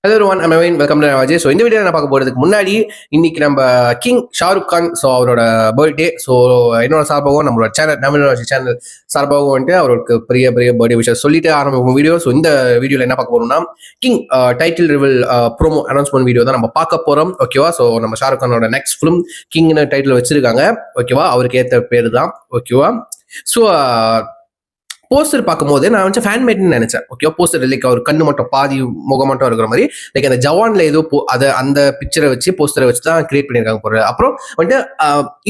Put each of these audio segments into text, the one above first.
Hello one amen welcome to Ajay. So இந்த video நான் பார்க்க போகிறதுக்கு முன்னாடி இன்னைக்கு நம்ம கிங் ஷாருக் கான் ஸோ அவரோட பர்த்டே. ஸோ என்னோட சார்பாகவும் நம்மளோட சேனல் சார்பாகவும் வந்துட்டு அவருக்கு பெரிய பெரிய பர்த்டே விஷயம் சொல்லிட்டு ஆரம்பிக்கும் வீடியோ. ஸோ இந்த வீடியோவில் என்ன பார்க்க போறோம்னா king title reveal promo announcement video தான் நம்ம பார்க்க போகிறோம். ஓகேவா? ஸோ நம்ம ஷாருக் கானோட நெக்ஸ்ட் ஃபிலிம் கிங்னு டைட்டில் வச்சிருக்காங்க. ஓகேவா? அவருக்கு ஏற்ற பேர் தான். ஓகேவா? ஸோ போஸ்டர் பார்க்கும்போது நான் வந்து ஃபேன் மேட்னு நினைச்சேன். ஓகே, போஸ்டர் லைக் அவர் கண்ணு மட்டும் பாதி முகம் மட்டும் இருக்கிற மாதிரி லைக் அந்த ஜவான்ல ஏதோ அதை அந்த பிக்சரை வச்சு போஸ்டரை வச்சு தான் கிரியேட் பண்ணியிருக்காங்க போற. அப்புறம் வந்துட்டு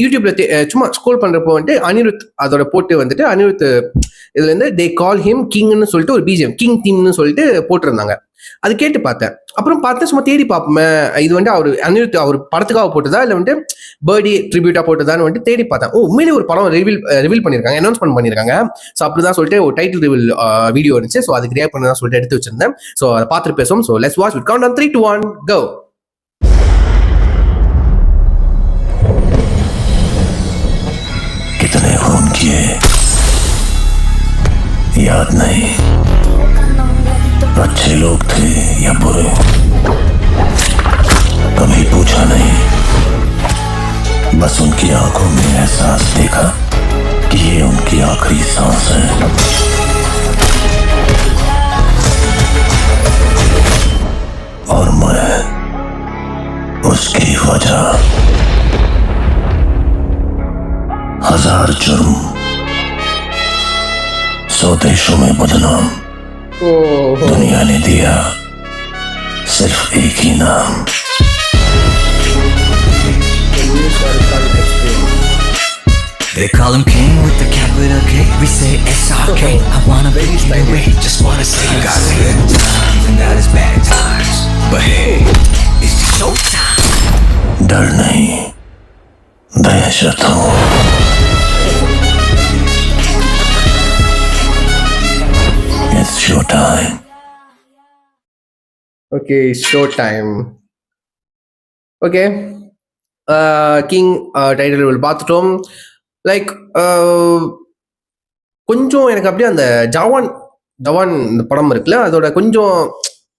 யூடியூப்ல சும்மா ஸ்க்ரோல் பண்றப்போ வந்துட்டு அனிருத் அதோட போட்டு வந்துட்டு அனிருத் இதுல இருந்து தே கால் ஹிம் கிங்னு சொல்லிட்டு ஒரு பிஜிஎம் கிங் தீம்னு சொல்லிட்டு போட்டிருந்தாங்க. அது கேட்டு பார்த்தேன். அப்புறம் பார்த்தா சும்மா தேடி பார்ப்போமே இது வந்துட்டு அவர் அனிருத் அவர் படத்துக்காக போட்டதா இல்லை வந்துட்டு பர்த்டே ட்ரிபியூட்டா போட்டதான்னு வந்துட்டு தேடி பார்த்தேன். உண்மையிலே ஒரு படம் ரிவீல் பண்ணியிருக்காங்க, அனௌன்ஸ்மெண்ட் பண்ணியிருக்காங்க. ஸோ அப்படிதான் சொல்லிட்டு ஒரு டைட்டில் ரிவீல் வீடியோ இருந்துச்சு. ஸோ அது கிரியேட் பண்ணதான் சொல்லிட்டு எடுத்து வச்சிருந்தேன். ஸோ அதை பார்த்துட்டு பேசுவோம். So let's watch with count on 3, 2, 1 கோ. कितने खून किए याद नहीं, अच्छे लोग थे या बुरे कभी पूछा नहीं, बस उनकी आंखों में एहसास देखा कि ये उनकी आखिरी सांस है. और मैं उसकी वजह. हजार जुर्म, 100 देशों में बदनाम, दुनिया ने दिया सिर्फ एक ही नाम. They call him king with the capital K. We say SRK. I wanna be the way, just wanna say you got good times and got his bad times. But hey, it's showtime. डर नहीं, दहशत हो. It's showtime. Okay, show time. Okay, king title reveal பார்த்துட்டோம். Like கொஞ்சம் எனக்கு அப்படியே அந்த ஜவான் இந்த படம் இருக்குல்ல அதோட கொஞ்சம்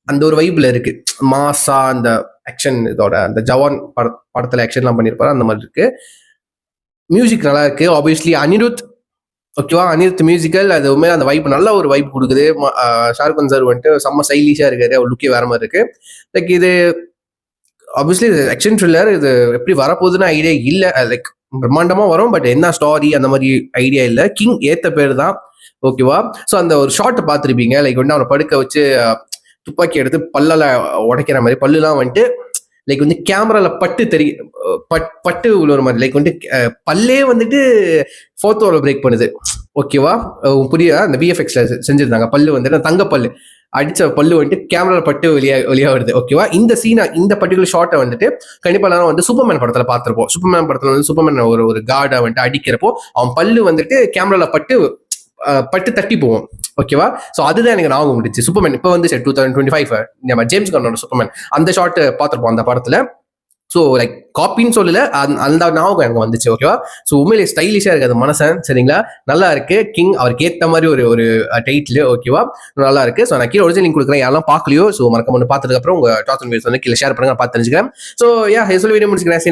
அந்த ஒரு வைப்ல இருக்கு. மாசா அந்த ஆக்ஷன் இதோட அந்த ஜவான் படத்துல ஆக்ஷன்லாம் பண்ணியிருப்பாரு அந்த மாதிரி இருக்கு. மியூசிக் நல்லா இருக்கு. ஆப்வியஸ்லி அனிருத். ஓகேவா? அனிருத் மியூசிக்கல் அது உண்மையில அந்த வைப் நல்ல ஒரு வைப் கொடுக்குது. ஷாருக் கான் சார் வந்துட்டு செம்ம ஸ்டைலிஷா இருக்காரு. அவர் லுக்கே வேற மாதிரி இருக்கு. லைக் இது ஆப்வியஸ்லி இது ஆக்ஷன் த்ரில்லர். இது எப்படி வரப்போகுதுன்னு ஐடியா இல்லை. லைக் பிரம்மாண்டமா வரும், பட் என்ன ஸ்டாரி அந்த மாதிரி ஐடியா இல்லை. கிங் ஏத்த பேர் தான். ஓகேவா? ஸோ அந்த ஒரு ஷார்ட்டை பார்த்துருப்பீங்க. லைக் வந்து அவனை படுக்க வச்சு துப்பாக்கி எடுத்து பல்லால உடைக்கிற மாதிரி பல்லுலாம் வந்துட்டு லைக் வந்து கேமரால பட்டு உள்ள மாதிரி லைக் வந்துட்டு பல்லே வந்துட்டு ஃபோர்த்தோட பிரேக் பண்ணுது. ஓகேவா? புரிய அந்த விஎஃப்எக்ஸ்ல செஞ்சிருந்தாங்க. பல்லு வந்துட்டு தங்க பல்லு அடிச்ச பல்லு வந்துட்டு கேமரால பட்டு வெளியா வருது. ஓகேவா? இந்த சீனா இந்த பர்டிகுலர் ஷார்ட்டை வந்துட்டு கண்டிப்பா எல்லாரும் வந்து சூப்பர்மேன் படத்துல பார்த்திருப்போம். சூப்பர்மேன் படத்துல வந்து சூப்பர்மேன் ஒரு கார்டை வந்துட்டு அடிக்கிறப்போ அவன் பல்லு வந்துட்டு கேமரால பட்டு தட்டி போவோம். ஓகேவா? ஸோ அதுதான் எனக்கு ஞாபகம் முடிச்சு. சூப்பர்மேன் இப்போ வந்து 2025 நம்ம ஜேம்ஸ் கன்னோட சூப்பர்மேன் அந்த ஷார்ட் பார்த்துருப்போம் அந்த படத்துல. ஸோ லைக் காப்பின்னு சொல்லல, அந்த ஞாபகம் எனக்கு வந்துச்சு. ஓகேவா? ஸோ உண்மையிலே ஸ்டைலிஷா இருக்கு அது மனசன். சரிங்களா? நல்லா இருக்கு. கிங் அவருக்கு ஏற்ற மாதிரி ஒரு டைட்டில். ஓகேவா? நல்லா இருக்கு. ஸோ நான் கீழே ஒரிஜினல் லிங்க் கொடுக்குறேன். யாரெல்லாம் பார்க்கலையோ ஸோ மறக்காம ஒன்று பார்த்ததுக்கு அப்புறம் உங்க டாட்ஸ் அண்ட் வீடியோஸ் வந்து கீழே ஷேர் பண்ணுங்க, பார்த்து தெரிஞ்சுக்கிறேன். ஸோ யா சொல்லி வீடியோ முடிச்சுக்கிறேன்.